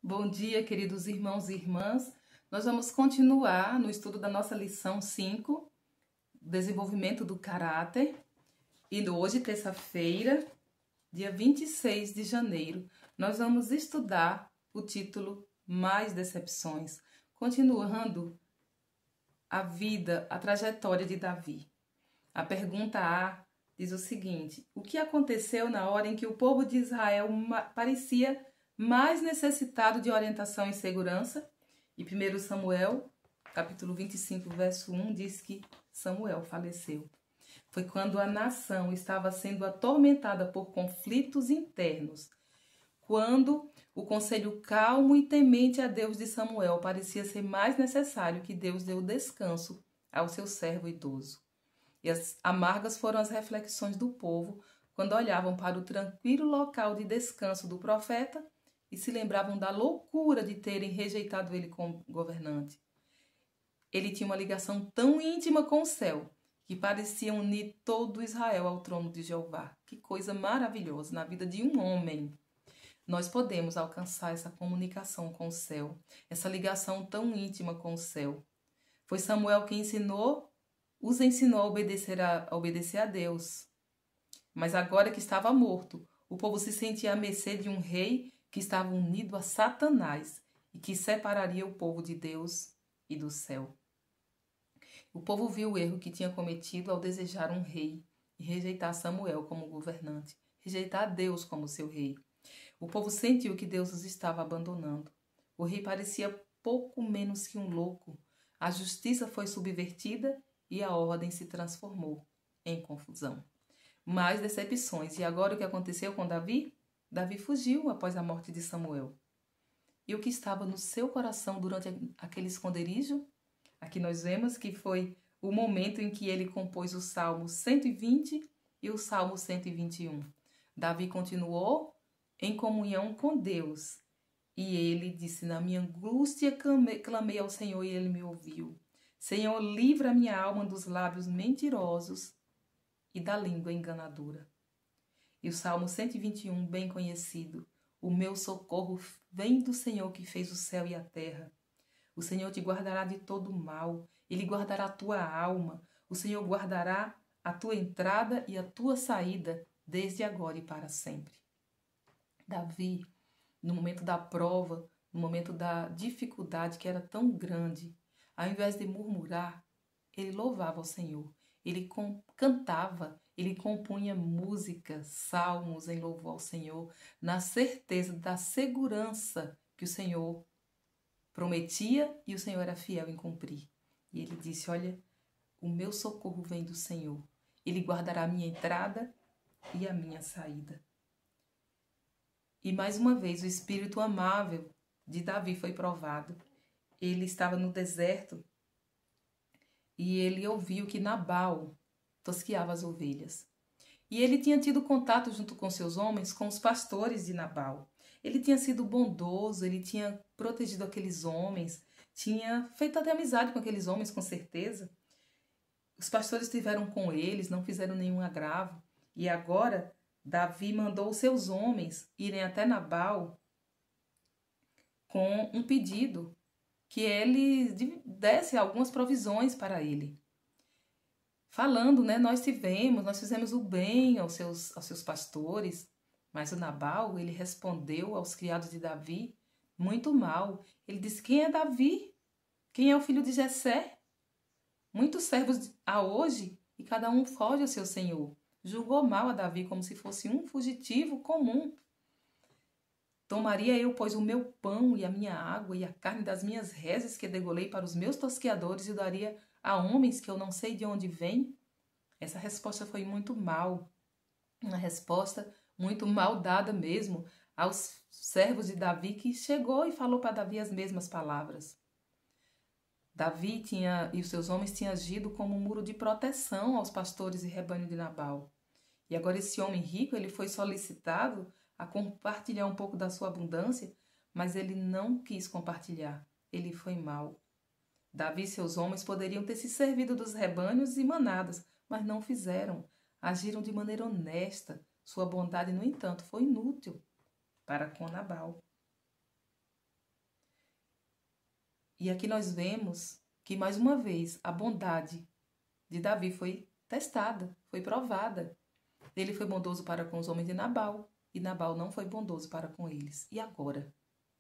Bom dia, queridos irmãos e irmãs. Nós vamos continuar no estudo da nossa lição 5, Desenvolvimento do Caráter. E hoje, terça-feira, dia 26 de janeiro, nós vamos estudar o título Mais Decepções, continuando a vida, a trajetória de Davi. A pergunta A diz o seguinte: o que aconteceu na hora em que o povo de Israel parecia mais necessitado de orientação e segurança? E 1 Samuel, capítulo 25, verso 1, diz que Samuel faleceu. Foi quando a nação estava sendo atormentada por conflitos internos, quando o conselho calmo e temente a Deus de Samuel parecia ser mais necessário, que Deus deu descanso ao seu servo idoso. E as amargas foram as reflexões do povo quando olhavam para o tranquilo local de descanso do profeta e se lembravam da loucura de terem rejeitado ele como governante. Ele tinha uma ligação tão íntima com o céu que parecia unir todo Israel ao trono de Jeová. Que coisa maravilhosa na vida de um homem. Nós podemos alcançar essa comunicação com o céu, essa ligação tão íntima com o céu. Foi Samuel quem os ensinou a obedecer a Deus. Mas agora que estava morto, o povo se sentia à mercê de um rei que estava unido a Satanás e que separaria o povo de Deus e do céu. O povo viu o erro que tinha cometido ao desejar um rei e rejeitar Samuel como governante, rejeitar Deus como seu rei. O povo sentiu que Deus os estava abandonando. O rei parecia pouco menos que um louco. A justiça foi subvertida e a ordem se transformou em confusão. Mais decepções. E agora o que aconteceu com Davi? Davi fugiu após a morte de Samuel. E o que estava no seu coração durante aquele esconderijo? Aqui nós vemos que foi o momento em que ele compôs o Salmo 120 e o Salmo 121. Davi continuou em comunhão com Deus. E ele disse: na minha angústia clamei ao Senhor e ele me ouviu. Senhor, livra a minha alma dos lábios mentirosos e da língua enganadora. E o Salmo 121, bem conhecido: o meu socorro vem do Senhor que fez o céu e a terra. O Senhor te guardará de todo mal, Ele guardará a tua alma, o Senhor guardará a tua entrada e a tua saída, desde agora e para sempre. Davi, no momento da prova, no momento da dificuldade que era tão grande, ao invés de murmurar, ele louvava o Senhor. Ele cantava, ele compunha músicas, salmos em louvor ao Senhor, na certeza da segurança que o Senhor prometia e o Senhor era fiel em cumprir. E ele disse: olha, o meu socorro vem do Senhor. Ele guardará a minha entrada e a minha saída. E mais uma vez o espírito amável de Davi foi provado. Ele estava no deserto e ele ouviu que Nabal tosquiava as ovelhas. E ele tinha tido contato junto com seus homens com os pastores de Nabal. Ele tinha sido bondoso, ele tinha protegido aqueles homens, tinha feito até amizade com aqueles homens, com certeza. Os pastores estiveram com eles, não fizeram nenhum agravo. E agora Davi mandou os seus homens irem até Nabal com um pedido que ele desse algumas provisões para ele. Falando, né, nós fizemos o bem aos seus pastores, mas o Nabal, ele respondeu aos criados de Davi muito mal. Ele disse: quem é Davi? Quem é o filho de Jessé? Muitos servos há hoje e cada um foge ao seu senhor. Julgou mal a Davi como se fosse um fugitivo comum. Tomaria eu, pois, o meu pão e a minha água e a carne das minhas reses que degolei para os meus tosqueadores e daria a homens que eu não sei de onde vêm? Essa resposta foi muito mal. Uma resposta muito mal dada mesmo aos servos de Davi, que chegou e falou para Davi as mesmas palavras. Davi e os seus homens tinham agido como um muro de proteção aos pastores e rebanho de Nabal. E agora esse homem rico, ele foi solicitado a compartilhar um pouco da sua abundância, mas ele não quis compartilhar. Ele foi mau. Davi e seus homens poderiam ter se servido dos rebanhos e manadas, mas não fizeram. Agiram de maneira honesta. Sua bondade, no entanto, foi inútil para com Nabal. E aqui nós vemos que, mais uma vez, a bondade de Davi foi testada, foi provada. Ele foi bondoso para com os homens de Nabal, e Nabal não foi bondoso para com eles. E agora?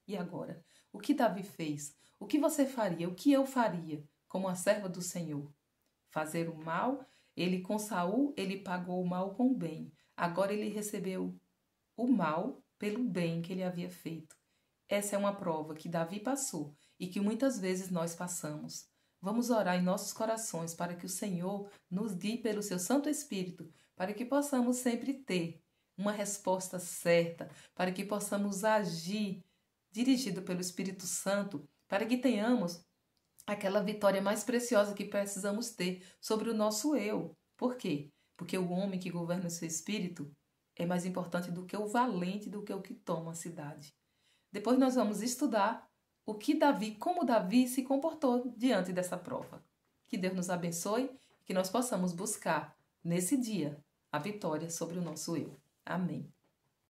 E agora? O que Davi fez? O que você faria? O que eu faria como a serva do Senhor? Fazer o mal? Ele com Saul, ele pagou o mal com o bem. Agora ele recebeu o mal pelo bem que ele havia feito. Essa é uma prova que Davi passou e que muitas vezes nós passamos. Vamos orar em nossos corações para que o Senhor nos guie pelo seu Santo Espírito, para que possamos sempre ter uma resposta certa, para que possamos agir dirigido pelo Espírito Santo, para que tenhamos aquela vitória mais preciosa que precisamos ter sobre o nosso eu. Por quê? Porque o homem que governa o seu espírito é mais importante do que o valente, do que o que toma a cidade. Depois nós vamos estudar o que Davi, como Davi se comportou diante dessa prova. Que Deus nos abençoe e que nós possamos buscar nesse dia a vitória sobre o nosso eu. Amém.